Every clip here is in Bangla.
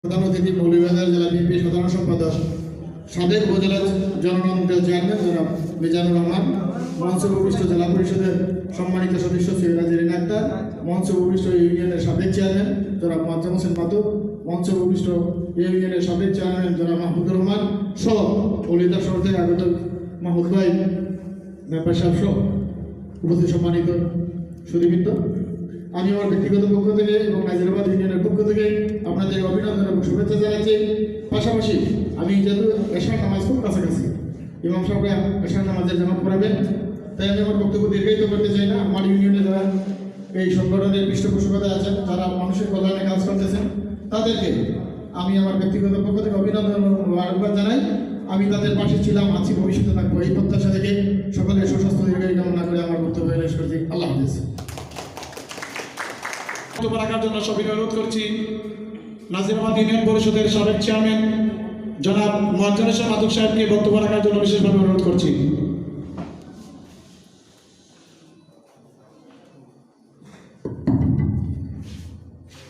প্রধান অতিথি মৌলভীবাজার জেলা বিএনপি সাধারণ সম্পাদক সাবেক উপজেলা জননন্দিত চেয়ারম্যান জনাব মিজানুর রহমান, মঞ্চে উপবিষ্ট জেলা পরিষদের সম্মানিত সদস্য সৈয়দা জেরিন আক্তার, মঞ্চে উপবিষ্ট ইউনিয়নের সাবেক চেয়ারম্যান জনাব মোয়াজ্জেম হোসেন মাতুব, মঞ্চে উপবিষ্ট ইউনিয়নের সাবেক চেয়ারম্যান জনাব মাহমুদুর রহমান সহ কলিতা শহর থেকে আগত মাহমুদ ভাই মেম্বার সাহেব সহ উপস্থিত সম্মানিত সুধীবৃন্দ, আমি আমার ব্যক্তিগত পক্ষ থেকে এবং নাজিরাবাদ ইউনিয়নের পক্ষ থেকে আপনাদের অভিনন্দন এবং শুভেচ্ছা জানাচ্ছি। পাশাপাশি আমি যেহেতু এশার নামাজ খুব কাছাকাছি, ইমাম সাহেবরা এশার নামাজের জামাত পড়াবেন, তাই আমি আমার বক্তব্য দীর্ঘায়িত করতে চাই না। আমার ইউনিয়নে যারা এই সংগঠনের পৃষ্ঠপোষকতা আছেন, যারা মানুষের কল্যাণে কাজ করতেছেন, তাদেরকে আমি আমার ব্যক্তিগত পক্ষ থেকে অভিনন্দন এবং আহ্বান জানাই। আমি তাদের পাশে ছিলাম, আছি, ভবিষ্যতে থাকবো, এই প্রত্যাশা থেকে সকলের সুস্বাস্থ্য দীর্ঘায়ু কামনা করে আমার বক্তব্য শেষ করছি। আল্লাহ হাফেজ। বক্তব্য রাখার জন্য সবিনয় অনুরোধ করছি নাজিরাবাদ ইউনিয়ন পরিষদের সাবেক চেয়ারম্যান জনাব মোয়াজ্জেম হোসেন মাতুব সাহেবকে বক্তব্য রাখার জন্য বিশেষভাবে অনুরোধ করছি।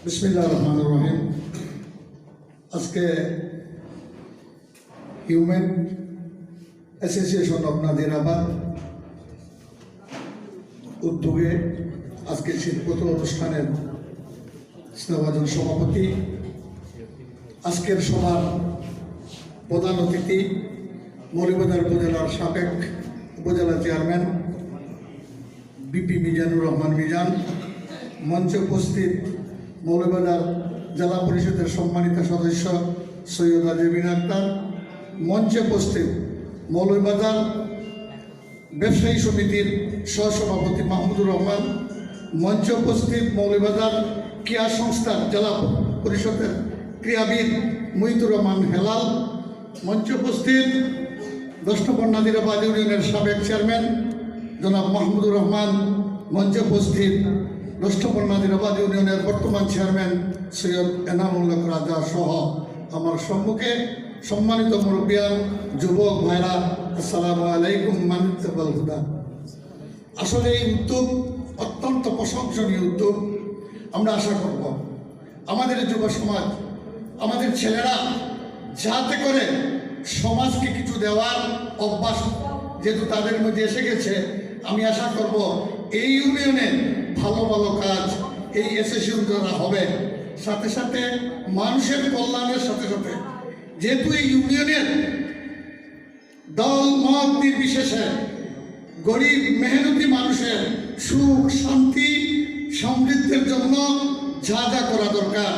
বিসমিল্লাহির রহমানির রহিম। আজকে হিউম্যান অ্যাসোসিয়েশন অব নাজিরাবাদ উদ্যোগে আজকে শিল্পত অনুষ্ঠানের স্নেহভাজন সভাপতি, আজকের সভার প্রধান অতিথি মৌলভীবাজার উপজেলার সাবেক উপজেলা চেয়ারম্যান বিপি মিজানুর রহমান মিজান, মঞ্চে উপস্থিত মৌলভীবাজার জেলা পরিষদের সম্মানিত সদস্য সৈয়দা জেরিন আক্তার, মঞ্চে উপস্থিত মৌলভীবাজার ব্যবসায়ী সমিতির সহসভাপতি মাহমুদুর রহমান, মঞ্চে উপস্থিত মৌলভীবাজার ক্রীড়া সংস্থার জেলা পরিষদের ক্রীড়াবিদ মুহিতুর রহমান হেলাল, মঞ্চে উপস্থিত 10 নম্বর নাজিরাবাদ ইউনিয়নের সাবেক চেয়ারম্যান জনাব মাহমুদুর রহমান, মঞ্চে উপস্থিত 10 নম্বর নাজিরাবাদ ইউনিয়নের বর্তমান চেয়ারম্যান সৈয়দ এনামুল্লাহ রাজা সহ আমার সম্মুখে সম্মানিত মুরব্বিয়ান, যুবক ভাইরা, আসসালামু আলাইকুম মানিতাল হুদা। আসলে এই উদ্যোগ অত্যন্ত প্রশংসনীয় উদ্যোগ। আমরা আশা করব আমাদের যুব সমাজ, আমাদের ছেলেরা যাতে করে সমাজকে কিছু দেওয়ার অভ্যাস যেহেতু তাদের মধ্যে এসে গেছে, আমি আশা করব এই ইউনিয়নে ভালো ভালো কাজ এই অ্যাসোসিয়েশন দ্বারা হবে। সাথে সাথে মানুষের কল্যাণের সাথে সাথে যেহেতু এই ইউনিয়নের দল মত নির্বিশেষে গরিব মেহনতি মানুষের সুখ শান্তি সমৃদ্ধির জন্য যা যা করা দরকার,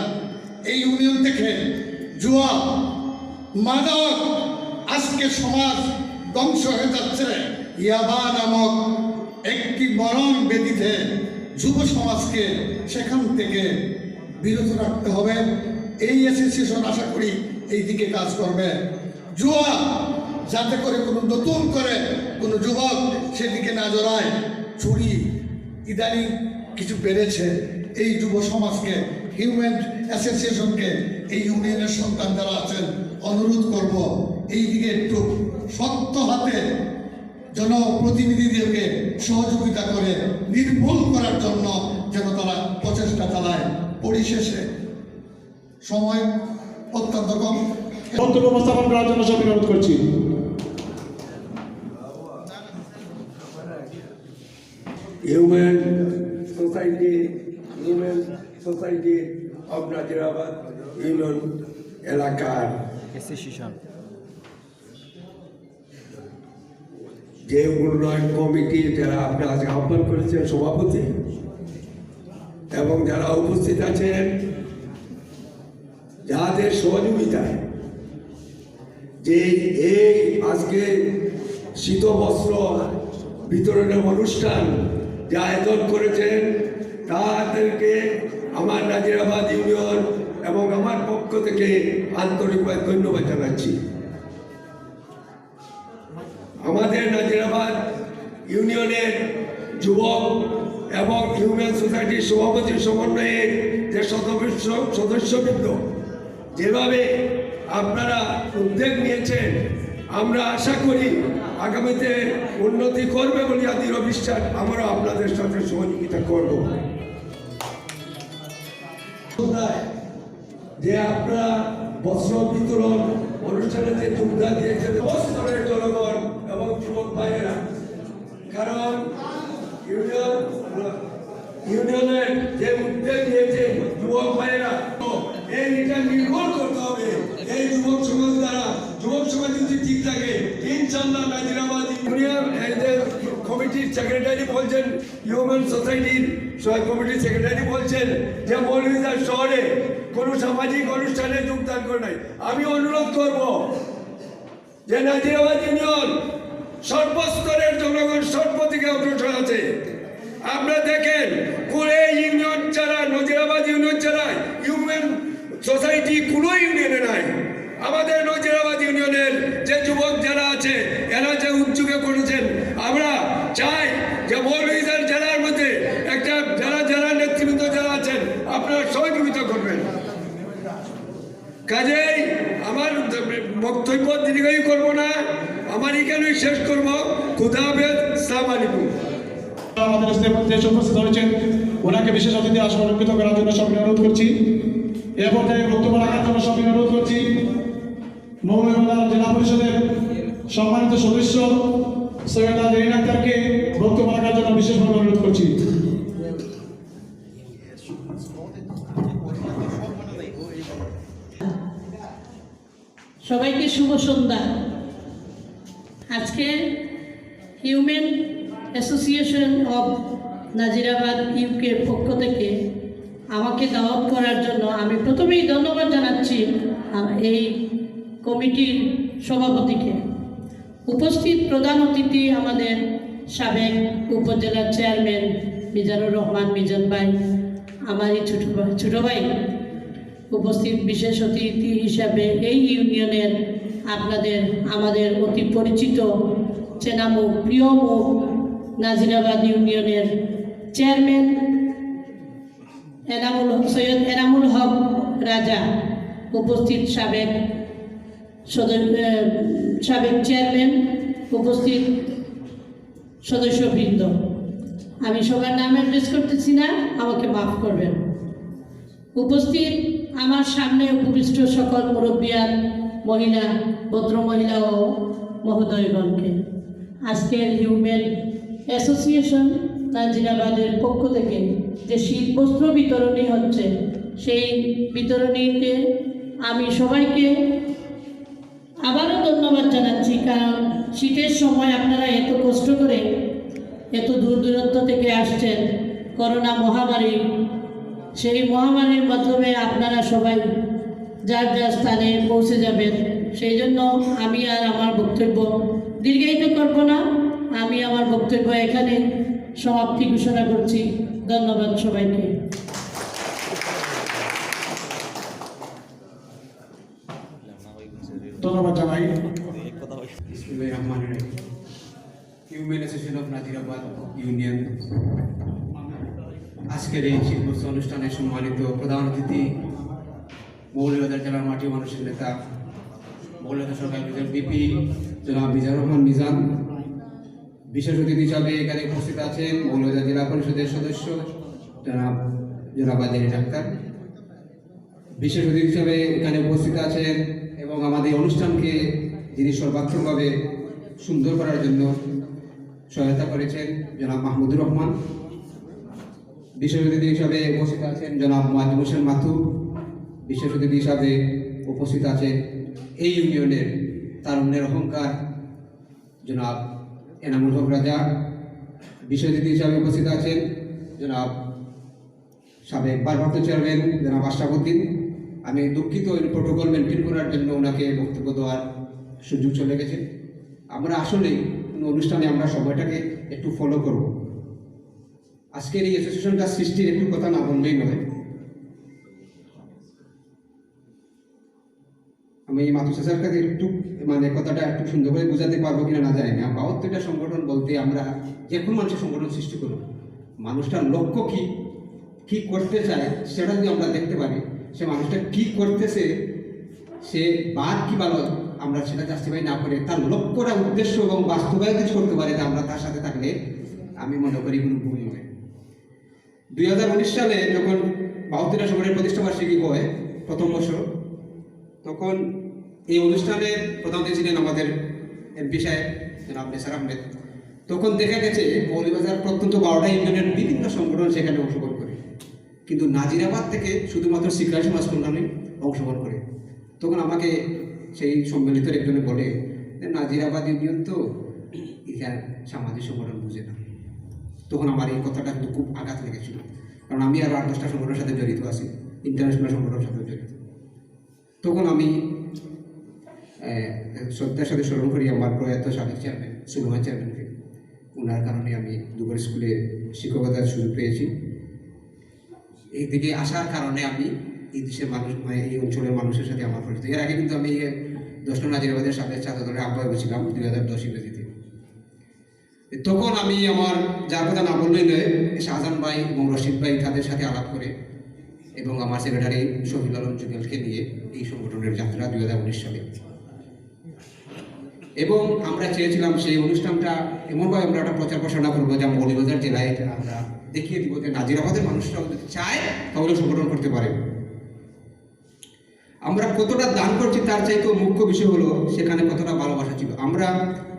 এই ইউনিয়ন থেকে জুয়া মাদক আজকে সমাজ ধ্বংস হয়ে যাচ্ছে, ইয়াবা নামক একটি মরণ ব্যাধিতে যুব সমাজকে সেখান থেকে বিরত রাখতে হবে। এই অ্যাসোসিয়েশন আশা করি এই দিকে কাজ করবে। জুয়া যাতে করে কোনো নতুন করে কোনো যুবক সেদিকে না জড়ায়। চুরি ইদানিং কিছু বেড়েছে, এই যুব সমাজকে, হিউম্যান অ্যাসোসিয়েশনকে, এই ইউনিয়নের সন্তান যারা আছেন অনুরোধ করব এই দিকে একটু শক্ত হাতে জনপ্রতিনিধিদেরকে সহযোগিতা করে নির্মূল করার জন্য যেন তারা প্রচেষ্টা চালায়। পরিশেষে সময় অত্যন্ত কম, বক্তব্য উপস্থাপন করার জন্য সবিনয় অনুরোধ করছি। Human society of Nazirabad union এলাকার যে উন্নয়ন কমিটি যারা আপনার আজকে আহ্বান করেছেন সভাপতি এবং যারা উপস্থিত আছেন, যাদের সহযোগিতায় যে এই আজকে শীত বস্ত্র বিতরণের অনুষ্ঠান যা আয়োজন করেছেন, তাদেরকে আমার নাজিরাবাদ ইউনিয়ন এবং আমার পক্ষ থেকে আন্তরিকভাবে ধন্যবাদ জানাচ্ছি। আমাদের নাজিরাবাদ ইউনিয়নের যুবক এবং হিউম্যান সোসাইটির সভাপতির সমন্বয়ে যে সদস্যবৃন্দ যেভাবে আপনারা উদ্যোগ নিয়েছেন, আমরা আশা করি আগামীতে উন্নতি করবে বলে দৃঢ় বিশ্বাস, আমরা আপনাদের সাথে সহযোগিতা করব। যে আপনারা বস্ত্র বিতরণ অনুষ্ঠানে যে যোগদান দিয়েছেন স্তরের জনগণ এবং যুবক ভাইয়েরা, কারণ ইউনিয়নের যে উদ্যোগ নিয়েছে যুবক ভাইয়েরা, এটা নির্ভর করতে হবে এই যুবক সমাজ দ্বারা। যুবক সমাজ যদি ঠিক থাকে ইনশাআল্লাহ নাজিরাবাদ ইউনিয়ন কমিটির সেক্রেটারি বলছেন, হিউম্যান সোসাইটির কমিটির সেক্রেটারি বলছেন যে মৌলভীবাজার শহরে কোনো সামাজিক অনুষ্ঠানে যোগদান করে নাই। আমি অনুরোধ করব যে নাজিরাবাদ ইউনিয়ন সর্বস্তরের জনগণ সর্বদিকে অগ্রসর আছে। আপনারা দেখেন কোলে ইউনিয়ন ছাড়া, নাজিরাবাদ ইউনিয়ন ছাড়া হিউম্যান সোসাইটি কোনো ইউনিয়নে নাই। আমাদের নাজিরাবাদ ইউনিয়নের যে যুবক যারা আছে এরা যে উদ্যোগে করেছেন, আমরা চাই যে মৌলভীবাজার জেলার মধ্যে একটা যারা নেতৃবৃন্দ যারা আছেন আপনারা সহযোগিতা করবেন। কাজেই আমার বক্তব্য দীর্ঘায়ু করব না, আমার এখানেই শেষ করব। খুদা হাফেজ, আসসালামু আলাইকুম। আমাদের দেশে উপস্থিত হয়েছেন, ওনাকে বিশেষ অতিথি আসন অলঙ্কৃত করার জন্য সবাই অনুরোধ করছি। এ পর্যায়ে বক্তব্য রাখার জন্য সবাই অনুরোধ করছি মৌলভীবাজার জেলা পরিষদের সম্মানিত সদস্য সৈয়দা জেরিন আক্তারকে বক্তব্য রাখার জন্য বিশেষভাবে অনুরোধ করছি। সবাইকে শুভ সন্ধ্যা। আজকে হিউম্যান অ্যাসোসিয়েশন অব নাজিরাবাদ ইউকের পক্ষ থেকে আমাকে দাওয়াত করার জন্য আমি প্রথমেই ধন্যবাদ জানাচ্ছি এই কমিটির সভাপতিকে। উপস্থিত প্রধান অতিথি আমাদের সাবেক উপজেলার চেয়ারম্যান মিজানুর রহমান মিজান ভাই, আমারই ছোট ভাই। উপস্থিত বিশেষ অতিথি হিসাবে এই ইউনিয়নের আমাদের অতি পরিচিত চেনামুখ, প্রিয় মুখ, নাজিরাবাদ ইউনিয়নের চেয়ারম্যান সৈয়দ এনামুল হক রাজা, উপস্থিত সাবেক চেয়ারম্যান, উপস্থিত সদস্যবৃন্দ। আমি সবার নাম অ্যাড্রেস করতেছি না, আমাকে মাফ করবেন। উপস্থিত আমার সামনে উপবিষ্ট সকল মুরব্বিয়ান, মহিলা, ভদ্র মহিলা ও মহোদয়গণকে আজকের হিউম্যান অ্যাসোসিয়েশন নাজিরাবাদের পক্ষ থেকে যে শীত বস্ত্র বিতরণী হচ্ছে, সেই বিতরণীতে আমি সবাইকে আবারও ধন্যবাদ জানাচ্ছি। কারণ শীতের সময় আপনারা এত কষ্ট করে এত দূর দূরান্ত থেকে আসছেন, করোনা মহামারী, সেই মহামারীর মাধ্যমে আপনারা সবাই যার যার স্থানে পৌঁছে যাবেন। সেই জন্য আমি আর আমার বক্তব্য দীর্ঘায়িত করব না, আমি আমার বক্তব্য এখানে সমাপ্তি ঘোষণা করছি। ধন্যবাদ সবাইকে। ধন্যবাদ জানাই। বিসমিল্লাহির রহমানির রহিম। Human association of Nazirabad union আজকের এই শীতবস্ত্র অনুষ্ঠানে সম্মানিত প্রধান অতিথি মৌলভীবাজার জেলার মাটি মানুষের নেতা, মৌলভীবাজার সরকারি বিপি জনাব মিজানুর রহমান মিজান। বিশেষ অতিথি হিসাবে এখানে উপস্থিত আছেন মৌলভীবাজার জেলা পরিষদের সদস্য জনাব জেরিন আক্তার। বিশেষ অতিথি হিসাবে এখানে উপস্থিত আছেন এবং আমাদের অনুষ্ঠানকে যিনি সর্বাত্মকভাবে সুন্দর করার জন্য সহায়তা করেছেন জনাব মাহমুদুর রহমান। বিশেষ অতিথি হিসাবে উপস্থিত আছেন জনাব মুয়াজ্জম হোসেন মাথু। বিশেষ অতিথি হিসাবে উপস্থিত আছেন এই ইউনিয়নের তারুণ্যের অহংকার জনাব এনামুল হক রাজা। বিশেষ অতিথি হিসাবে উপস্থিত আছেন জনাব সাবেক ভারপ্রাপ্ত চেয়ারম্যান জনাব আশরাফুদ্দিন। আমি দুঃখিত এই প্রোটোকল মেনটেন করার জন্য ওনাকে বক্তব্য দেওয়ার সুযোগ চলে গেছে। আমরা আসলে কোনো অনুষ্ঠানে আমরা সময়টাকে একটু ফলো করব। আজকের এই অ্যাসোসিয়েশনটা সৃষ্টির একটু কথা না বললেই নয়। আমি এই মাতু চাচার কাছে একটু কথাটা একটু সুন্দর করে বোঝাতে পারবো কিনা না জানি না। 72টা সংগঠন বলতে আমরা যে কোনো মানুষের সংগঠন সৃষ্টি করব, মানুষটার লক্ষ্য কি করতে চায় সেটা যদি আমরা দেখতে পারি, সে মানুষটা কি করতেছে, সে বাদ কি ভালো, আমরা সেটা জাস্টিফাই না করে তার লক্ষ্যটা, উদ্দেশ্য এবং বাস্তবায়ন করতে পারে, আমরা তার সাথে থাকলে আমি মনে করি কোনো ভুল নয়। 2019 সালে যখন 72টা সংগঠনের প্রতিষ্ঠা বার্ষিকী হয়, প্রথম বছর। তখন এই অনুষ্ঠানের প্রধান অতিথি ছিলেন আমাদের এমপি সাহেব জনাব নেসার আহমেদ। তখন দেখা গেছে মৌলভীবাজার প্রত্যন্ত 12টা ইউনিয়নের বিভিন্ন সংগঠন সেখানে অংশগ্রহণ করে, কিন্তু নাজিরাবাদ থেকে শুধুমাত্র শিক্ষা সমাজ কল্যাণে অংশগ্রহণ করে। তখন আমাকে সেই সম্মিলিত একজনে বলে যে নাজিরাবাদ ইউনিয়ন তো এখানে সামাজিক সংগঠন বুঝে না। তখন আমার এই কথাটা কিন্তু খুব আঘাত লেগেছিল, কারণ আমি আরও 8-10টা সংগঠনের সাথে জড়িত আছি, ইন্টারন্যাশনাল সংগঠনের সাথে জড়িত। তখন আমি শ্রদ্ধার সাথে স্মরণ করি আমার প্রয়াত সাবেক চেয়ারম্যান সুলেমান চেয়ারম্যানকে। ওনার কারণে আমি দুপুর স্কুলে শিক্ষকতার সুযোগ পেয়েছি। এই দিকে আসার কারণে আমি এই দেশের মানুষ, মানে এই অঞ্চলের মানুষের সাথে আমার পরিচিত। এর আগে কিন্তু আমি 10 নং নাজিরাবাদের সাবেক ছাত্র দলের আহ্বায়ক ছিলাম 2010 ইংরেজিতে। তখন আমি আমার যার কথা না বললেই নয়, শাহজাহান ভাই এবং রশিদ ভাই তাদের সাথে আলাপ করে এবং আমার সেক্রেটারি শহীদ আলম জুবেলকে নিয়ে এই সংগঠনের যাত্রা 2019 সালে। এবং আমরা চেয়েছিলাম সেই অনুষ্ঠানটা এমনভাবে আমরা একটা প্রচার প্রসারণা করবো যা মৌলভীবাজার জেলায় আমরা দেখিয়ে দিব যে নাজিরাবাদের মানুষরাও যদি চায় তাহলে সংগঠন করতে পারে। আমরা কতটা দান করছি তার চাইতেও মুখ্য বিষয় হলো সেখানে কতটা ভালোবাসা ছিল। আমরা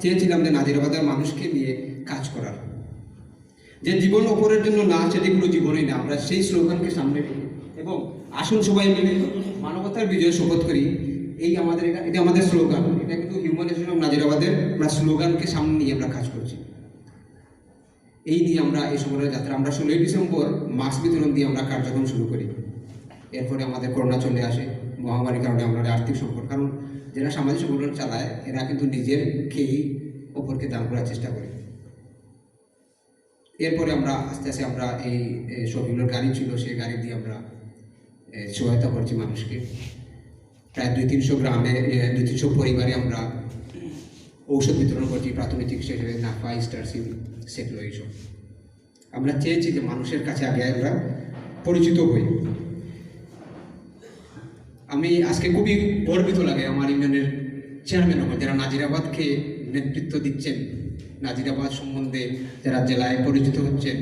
চেয়েছিলাম যে নাজিরাবাদের মানুষকে নিয়ে কাজ করার, যে জীবন অপরের জন্য না, সেটি কোনো জীবনই না। আমরা সেই স্লোগানকে সামনে রেখে এবং আসুন সবাই মিলে মানবতার বিজয় শপথ করি, এই আমাদের এটা আমাদের স্লোগান। এটা কিন্তু হিউম্যানিজম নাজিরাবাদের আমরা স্লোগানকে সামনে নিয়ে আমরা কাজ করছি। এই নিয়ে আমরা এই সংগঠনের যাত্রা আমরা 16ই ডিসেম্বর মাস্ক বিতরণ দিয়ে আমরা কার্যক্রম শুরু করি। এরপরে আমাদের করোনা চলে আসে, মহামারীর কারণে আমাদের আর্থিক সংকট, কারণ যারা সামাজিক সংগঠন চালায় এরা কিন্তু নিজের খেয়েই অপরকে দান করার চেষ্টা করে। এরপরে আমরা আস্তে আস্তে আমরা এই সবগুলোর গাড়ি ছিল, সেই গাড়ি দিয়ে আমরা সহায়তা করছি মানুষকে। প্রায় 200-300 গ্রামে 200-300 পরিবারে আমরা ঔষধ বিতরণ করছি, প্রাথমিক চিকিৎসা হিসেবে নাফা, স্টারসিন, সেগুলো এইসব। আমরা চেয়েছি যে মানুষের কাছে আগে আমরা পরিচিত হই। আমি আজকে খুবই গর্বিত লাগে আমার ইউনিয়নের চেয়ারম্যান আমার, যারা নাজিরাবাদকে নেতৃত্ব দিচ্ছেন, নাজিরাবাদ সম্বন্ধে যারা জেলায় পরিচিত হচ্ছেন,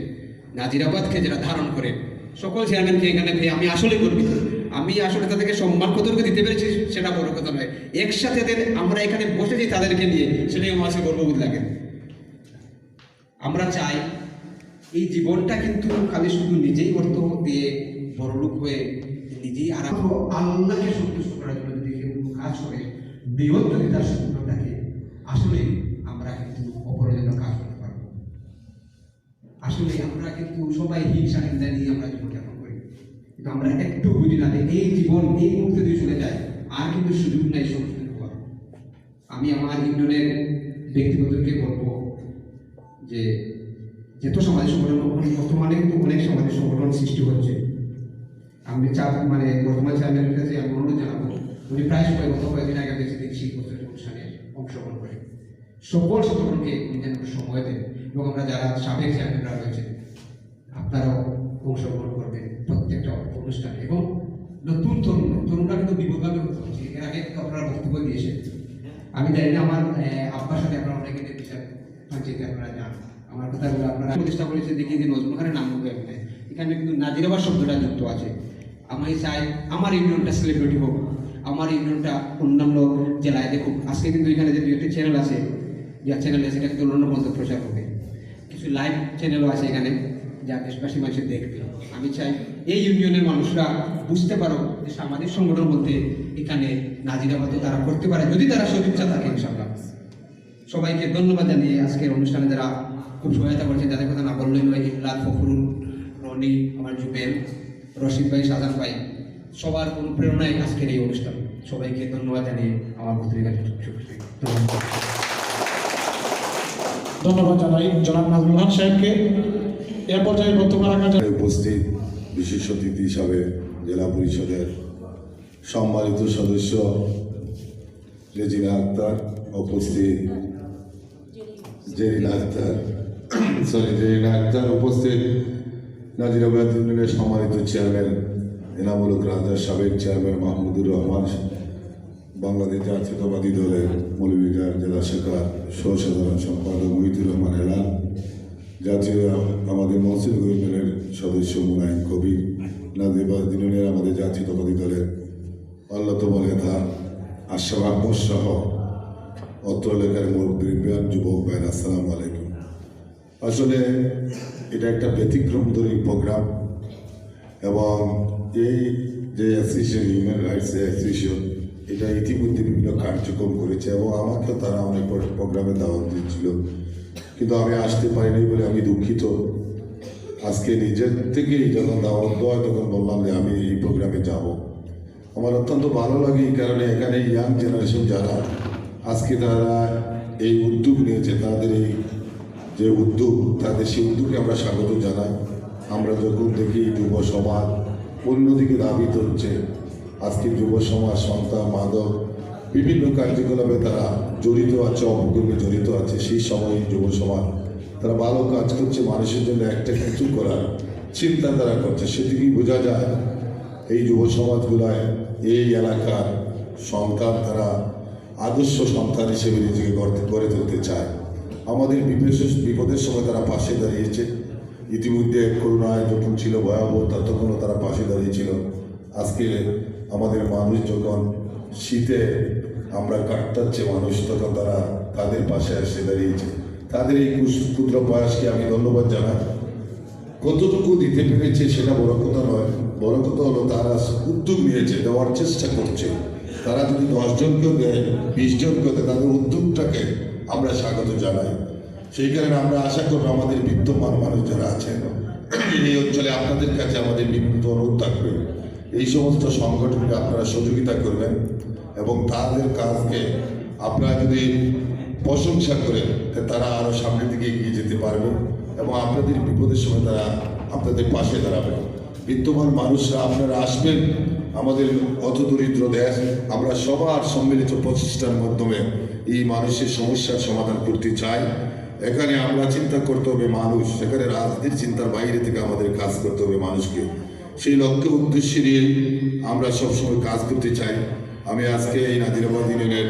নাজিরাবাদকে যারা ধারণ করেন, সকল চেয়ারম্যানকে এখানে পেয়ে আমি আসলে গর্বিত। আমি আসলে তাদেরকে সম্মান কতটুকু দিতে পেরেছি সেটা বড় কথা নয়, একসাথে আমরা এখানে বসেছি তাদেরকে নিয়ে, সেটাই আমার কাছে গর্ববোধ লাগে। আমরা চাই এই জীবনটা কিন্তু খালি শুধু নিজেই অর্থ দিয়ে বড়লোক হয়ে নিজেই আরাম আল্লাহকে সন্তুষ্ট করার জন্য যদি কেউ কাজ করে, বৃহৎ যদি তার সুন্দর থাকে, আসলে আমরা কিন্তু অপরের জন্য কাজ করতে পারবো। আসলে আমরা কিন্তু সবাই হিংসা নিন্দা নিয়ে আমরা জীবনযাপন করি, কিন্তু আমরা একটু বুঝি না যে এই জীবন এই মুহূর্তে যদি চলে যায় আর কিন্তু সুযোগ নাই সংশোধন হওয়ার। আমি আমার ইউনিয়নের ব্যক্তিগতকে বলবো যে যত সামাজিক সংগঠন বর্তমানে কিন্তু অনেক সামাজিক সংগঠন সৃষ্টি হচ্ছে। আমি মানে বর্তমান চেয়ারম্যানের কাছে আমি অনুরোধ জানাবো, উনি প্রায় সময় গত কয়েকদিন আগে বেশি দেখছি অনুষ্ঠানে অংশগ্রহণ করে। সকল সংগঠনকে উনি যেন সময় দেন এবং আমরা যারা সাবেক চেয়ারম্যানরা রয়েছেন আপনারাও অংশগ্রহণ করবেন প্রত্যেকটা অনুষ্ঠানে। এবং নতুন তরুণরা কিন্তু বিপদগামী হতে হচ্ছে। এর আগে আপনারা বক্তব্য দিয়েছেন, আমি জানি না আমার আব্বার সাথে আপনারা অনেকে বিচার পঞ্চায়েতে আপনারা যান, আমার কথাগুলো আপনারা প্রতিষ্ঠা করেছেন দেখি যে নজরুল খানের নাম হবে এখানে কিন্তু নাজিরাবাদ শব্দটা যুক্ত আছে। আমি চাই আমার ইউনিয়নটা সেলিব্রিটি হোক, আমার ইউনিয়নটা অন্যান্য জেলায় দেখুক। আজকে কিন্তু এখানে যে 2টি চ্যানেল আছে, যা চ্যানেল আছে সেটা কিন্তু অন্যান্য পর্যন্ত প্রচার হবে, কিছু লাইভ চ্যানেলও আছে এখানে যা দেশবাসী মানুষের দেখবে। আমি চাই এই ইউনিয়নের মানুষরা বুঝতে পারো যে সামাজিক সংগঠন বলতে এখানে নাজিরাবাদও তারা করতে পারে যদি তারা সদিচ্ছা থাকে। ইনশাআল্লাহ সবাইকে ধন্যবাদ জানিয়ে আজকের অনুষ্ঠানে যারা খুব সহায়তা করছেন, যাদের কথা না বললেই নয়, ইমরান, ফখরুল, রনি, আমার জুবেল, রশিদ ভাই, শাহজাহান ভাই, সবার অনুপ্রেরণায় আজকের এই অনুষ্ঠান। সবাইকে ধন্যবাদ জানিয়ে আমার পত্রিকা ধন্যবাদ জানাই জনাব নাজমুল হক সাহেবকে। এ পর্যায়ে বক্তব্য রাখার জন্য উপস্থিত বিশেষ অতিথি হিসাবে জেলা পরিষদের সম্মানিত সদস্য রেজিনা আক্তার, উপস্থিত জেরিনা আক্তার, উপস্থিত নাজিরাবাদ ইউনিয়নের সম্মানিত চেয়ারম্যান এনামুল হক রাজার, সাবেক চেয়ারম্যান মাহমুদুর রহমান, বাংলাদেশ জাতীয়তাবাদী দলের মৌলভীবাজার জেলা শাখার সহ-সাধারণ সম্পাদক মহিদুর রহমান এলান, জাতীয় আমাদের মনসুর ইউনিয়নের সদস্য মুনাইম কবির, নাজিরাবাদ ইউনিয়নের আমাদের জাতীয়তাবাদী দলের অন্যতম নেতা আশরাফ আহমদ সহ অত্র এলাকার মুরব্বীরা, যুবক ভাইরা, আসসালামু আলাইকুম। আসলে এটা একটা ব্যতিক্রমধর্মী প্রোগ্রাম এবং এই যে অ্যাসোসিয়েশন, হিউম্যান রাইটস অ্যাসোসিয়েশন, এটা ইতিমধ্যে বিভিন্ন কার্যক্রম করেছে এবং আমাকে তারা অনেক প্রোগ্রামে দাওয়াত দিয়েছিল, কিন্তু আমি আসতে পারিনি বলে আমি দুঃখিত। আজকে নিজের থেকেই যখন দাওয়াত দেওয়া তখন বললাম যে আমি এই প্রোগ্রামে যাব। আমার অত্যন্ত ভালো লাগে এই কারণে এখানে ইয়াং জেনারেশন যারা আজকে তারা এই উদ্যোগ নিয়েছে, তাদের এই যে উদ্যোগ, তাদের সেই উদ্যোগে আমরা স্বাগত জানাই। আমরা যখন দেখি যুব সমাজ অন্যদিকে ধাবিত হচ্ছে, আজকে যুব সমাজ সন্তান মাদক বিভিন্ন কার্যকলাপে তারা জড়িত আছে, অপকর্মে জড়িত আছে, সেই সময় যুব সমাজ তারা ভালো কাজ করছে, মানুষের জন্য একটা কিছু করার চিন্তা তারা করছে। সেদিকেই বোঝা যায় এই যুব সমাজগুলায় এই এলাকার সন্তান তারা আদর্শ সন্তান হিসেবে নিজেকে গড়ে তুলতে চায়। আমাদের বিপদের সময় তারা পাশে দাঁড়িয়েছে। ইতিমধ্যে করোনায় যখন ছিল ভয়াবহ, ততক্ষণও তারা পাশে দাঁড়িয়েছিল। আজকে আমাদের মানুষ যখন শীতে আমরা কাটাচ্ছে মানুষ, তখন তারা তাদের পাশে এসে দাঁড়িয়েছে। তাদের এই ক্ষুদ্র প্রয়াসকে আমি ধন্যবাদ জানাই। কতটুকু দিতে পেরেছে সেটা বড় কথা নয়, বড় কথা হলো তারা উদ্যোগ নিয়েছে, দেওয়ার চেষ্টা করছে। তারা যদি 10 জনকেও দেয়, 20 জনকেও দেয়, তাদের উদ্যোগটাকে আমরা স্বাগত জানাই। সেই কারণে আমরা আশা করবো আমাদের বিদ্যমান মানুষ যারা আছেন এই অঞ্চলে, আপনাদের কাছে আমাদের বিনীত অনুরোধ থাকবে, এই সমস্ত সংগঠনকে আপনারা সহযোগিতা করবেন এবং তাদের কাজকে আপনারা যদি প্রশংসা করেন, তারা আরও সামনের দিকে এগিয়ে যেতে পারবে এবং আপনাদের বিপদের সময় তারা আপনাদের পাশে দাঁড়াবে। বিদ্যমান মানুষরা আপনারা আসবেন, আমাদের অত দরিদ্র দেশ, আমরা সবার সম্মিলিত প্রচেষ্টার মাধ্যমে এই মানুষের সমস্যার সমাধান করতে চাই। এখানে আমরা চিন্তা করতে হবে মানুষ, সেখানে রাজনীতির চিন্তার বাইরে থেকে আমাদের কাজ করতে হবে মানুষকে। সেই লক্ষ্য উদ্দেশ্যে নিয়ে আমরা সবসময় কাজ করতে চাই। আমি আজকে এই নাজিরাবাদ ইউনিয়নের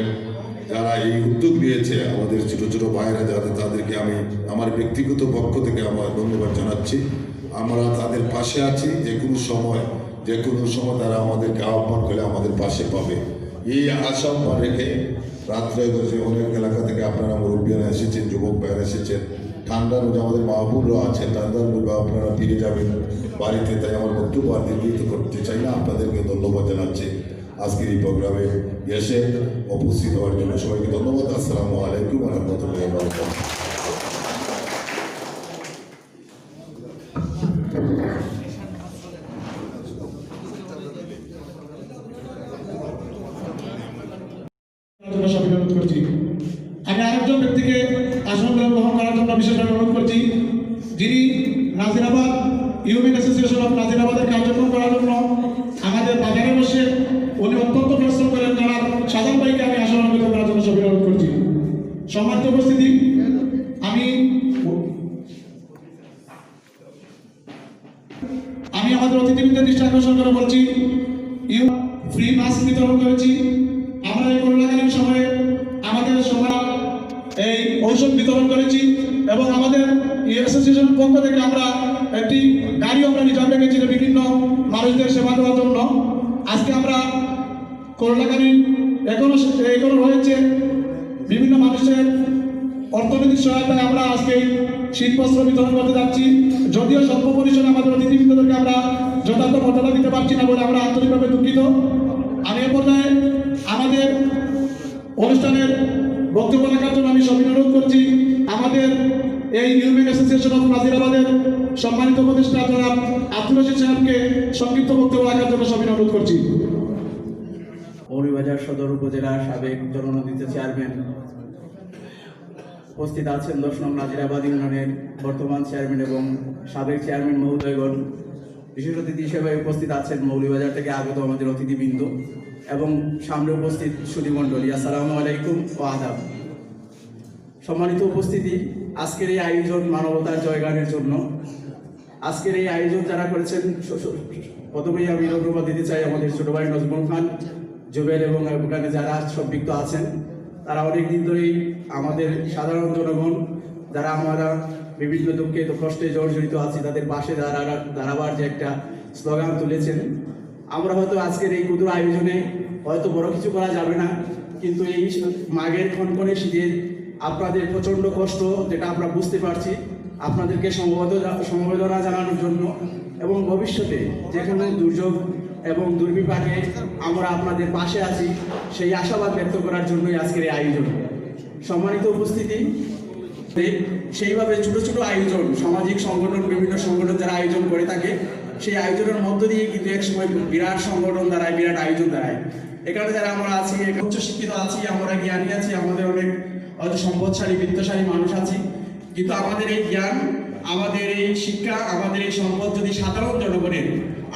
যারা এই উদ্যোগ নিয়েছে, আমাদের ছোটো ছোটো ভাইয়েরা যাদের, তাদেরকে আমি আমার ব্যক্তিগত পক্ষ থেকে আমার ধন্যবাদ জানাচ্ছি। আমরা তাদের পাশে আছি, যে কোনো সময় তারা আমাদেরকে আহ্বান করে আমাদের পাশে পাবে, এই আশা রেখে রাত্রে অনেক এলাকা থেকে আপনারা মুরব্বীরা এসেছেন, যুবক ভাইয়েরা এসেছেন, ঠান্ডার মধ্যে আমাদের মাহবুবরা আছেন, ঠান্ডার মধ্যে আপনারা ফিরে যাবেন বাড়িতে। তাই আমার বক্তব্য আর দীর্ঘিত করতে চাই না, আপনাদেরকে ধন্যবাদ জানাচ্ছি আজকের এই প্রোগ্রামে এসে উপস্থিত হওয়ার জন্য। সবাইকে ধন্যবাদ। আসসালামু আলাইকুম ওয়া রাহমাতুল্লাহি ওয়া বারাকাতুহু। সবাইকে অনুরোধ করছি। আমি আরেকজন ব্যক্তিকে আসন গ্রহণ করার জন্য বিশেষভাবে অনুরোধ করছি, যিনি নাজিরাবাদ হিউম্যান অ্যাসোসিয়েশন অফ নাজিরাবাদের কার্যক্রম করার জন্য আমাদের বাজারে বসে উনি অত্যন্ত পরিশ্রম করেন। তারা সাধারণ ভাইকে আমি আসন অলঙ্কৃত করার জন্য সবাই অনুরোধ করছি। সম্মানিত উপস্থিতি, আমি আমাদের অতিথিবৃন্দের দৃষ্টি আকর্ষণ করে বলছি, ফ্রি মাস্ক বিতরণ করেছি। আমরা এই করোনাকালীন সময়ে আমাদের সবাই এই ঔষধ বিতরণ করেছি এবং আমাদের অ্যাসোসিয়েশনের পক্ষ থেকে আমরা একটি গাড়ি আমরা রিজার্ভ রেখেছি বিভিন্ন মানুষদের সেবা দেওয়ার জন্য। আজকে আমরা করোনাকালীন এখনো রয়েছে বিভিন্ন মানুষের অর্থনৈতিক সহায়তায় আমরা আজকে শীতবস্ত্র বিতরণ করতে যাচ্ছি। যদিও স্বল্প পরিসরে আমাদের অতিথিবৃন্দদেরকে আমরা যথার্থ মর্যাদা দিতে পারছি না বলে আমরা আন্তরিকভাবে দুঃখিত। আমি এ পর্যায়ে আমাদের অনুষ্ঠানের বক্তব্য রাখার জন্য আমি সবাই অনুরোধ করছি আমাদের এই হিউম্যান অ্যাসোসিয়েশন অফ নাজিরাবাদের সম্মানিত উপদেষ্টা জনাব আব্দুল রশিদ সাহেবকে সংক্ষিপ্ত বক্তব্য রাখার জন্য সবাই অনুরোধ করছি। মৌলভীবাজার সদর উপজেলার সাবেক জননন্দিত চেয়ারম্যান উপস্থিত আছেন, 10 নং নাজিরাবাদ ইউনিয়নের বর্তমান চেয়ারম্যান এবং সাবেক চেয়ারম্যান মহোদয়গণ, বিশেষ অতিথি হিসেবে উপস্থিত আছেন মৌলভীবাজার থেকে আগত আমাদের অতিথিবৃন্দ এবং সামনে উপস্থিত সুধীমণ্ডলী, আসসালামু আলাইকুম ও আদাব। সম্মানিত উপস্থিতি, আজকের এই আয়োজন মানবতার জয়গানের জন্য। আজকের এই আয়োজন যারা করেছেন, প্রথমেই আমি ধন্যবাদ দিতে চাই আমাদের ছোট ভাই নজমুল খান, জুবেল এবং ওখানে যারা সম্পৃক্ত আছেন। তারা অনেকদিন ধরেই আমাদের সাধারণ জনগণ যারা আমরা বিভিন্ন দুঃখে কষ্টে জর্জরিত আছি তাদের পাশে দাঁড়াবার যে একটা স্লোগান তুলেছেন, আমরা হয়তো আজকের এই ক্ষুদ্র আয়োজনে হয়তো বড় কিছু করা যাবে না, কিন্তু এই মাঘের ক্ষণক্ষণে শীতে আপনাদের প্রচণ্ড কষ্ট যেটা আমরা বুঝতে পারছি, আপনাদেরকে সমবেদনা জানানোর জন্য এবং ভবিষ্যতে যে কোনো দুর্যোগ এবং দুর্বিপাকে আমরা আপনাদের পাশে আছি সেই আশাবাদ ব্যক্ত করার জন্যই আজকের এই আয়োজন। সম্মানিত উপস্থিতি, সেইভাবে ছোট ছোট আয়োজন সামাজিক সংগঠন, বিভিন্ন সংগঠন যারা আয়োজন করে থাকে, সেই আয়োজনের মধ্য দিয়ে কিন্তু এক সময় বিরাট সংগঠন দাঁড়ায়, বিরাট আয়োজন দাঁড়ায়। এখানে যারা আমরা আছি, উচ্চ শিক্ষিত আছি, আমরা জ্ঞানী আছি, আমাদের অনেক হয়তো সম্পদশালী বিত্তশালী মানুষ আছি, কিন্তু আমাদের এই জ্ঞান, আমাদের এই শিক্ষা, আমাদের এই সম্পদ যদি সাধারণ জনগণের,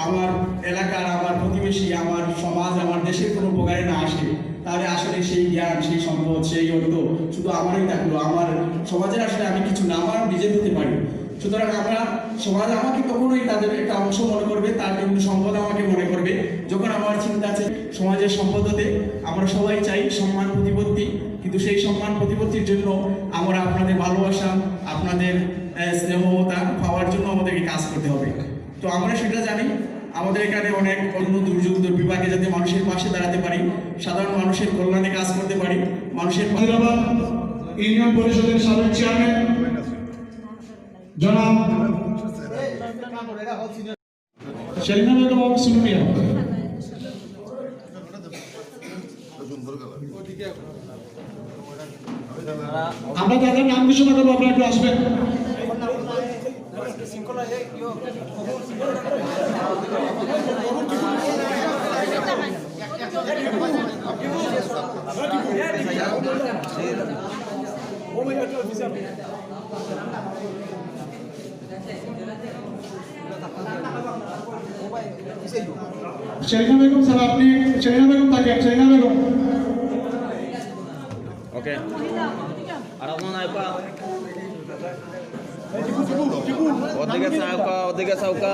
আমার এলাকার, আমার প্রতিবেশী, আমার সমাজ, আমার দেশের কোনো উপকারে না আসে, তাহলে আসলে সেই জ্ঞান, সেই সম্পদ, সেই অর্থ শুধু আমারই থাকলো, আমার সমাজের আসলে আমি কিছু না, আমার নিজের হতে পারি। সুতরাং আমরা সমাজ আমাকে কখনোই তাদের একটা অংশ মনে করবে, তার কিন্তু সম্পদ আমাকে মনে করবে যখন আমার চিন্তা আছে সমাজের সম্পদ হতে। আমরা সবাই চাই সম্মান প্রতিপত্তি, কিন্তু সেই সম্মান প্রতিপত্তির জন্য আমরা আপনাদের ভালোবাসা, আপনাদের স্নেহতা পাওয়ার জন্য আমাদেরকে কাজ করতে হবে। তো আমরা সেটা জানি, আমাদের এখানে অনেক অন্য দুর্যোগ দুর্বিপাকে যাতে মানুষের পাশে দাঁড়াতে পারি, সাধারণ মানুষের কল্যাণে কাজ করতে পারি, মানুষের নাজিরাবাদ ইউনিয়ন পরিষদের সাবেক চেয়ারম্যান জনাব সেলিনা বেগম এবং সুলমিয়া। আমরা তাদের নাম ঘোষণা করবো, আপনারা একটু আসবেন। সেলিনা বেগম স্যার, আপনি সেলিনা বেগম থাকেন, Selina Begum. Oke. Arah mana apa? Otiga sauka.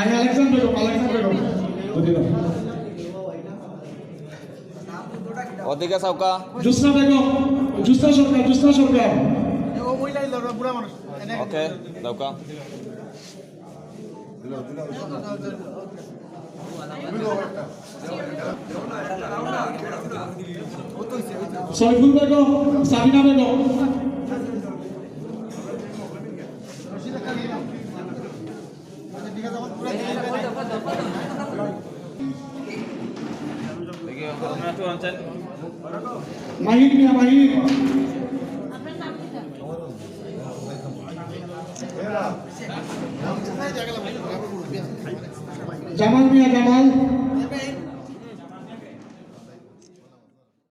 Alexander Begum, Alexander Begum. Otiga sauka. Jusna Begum, Jusna Sarkar, Jusna Sarkar. Oke, sauka. Shariful Begum, Sabina Begum. Mahir Miah, Mahir. Jamal Miah, Jamal.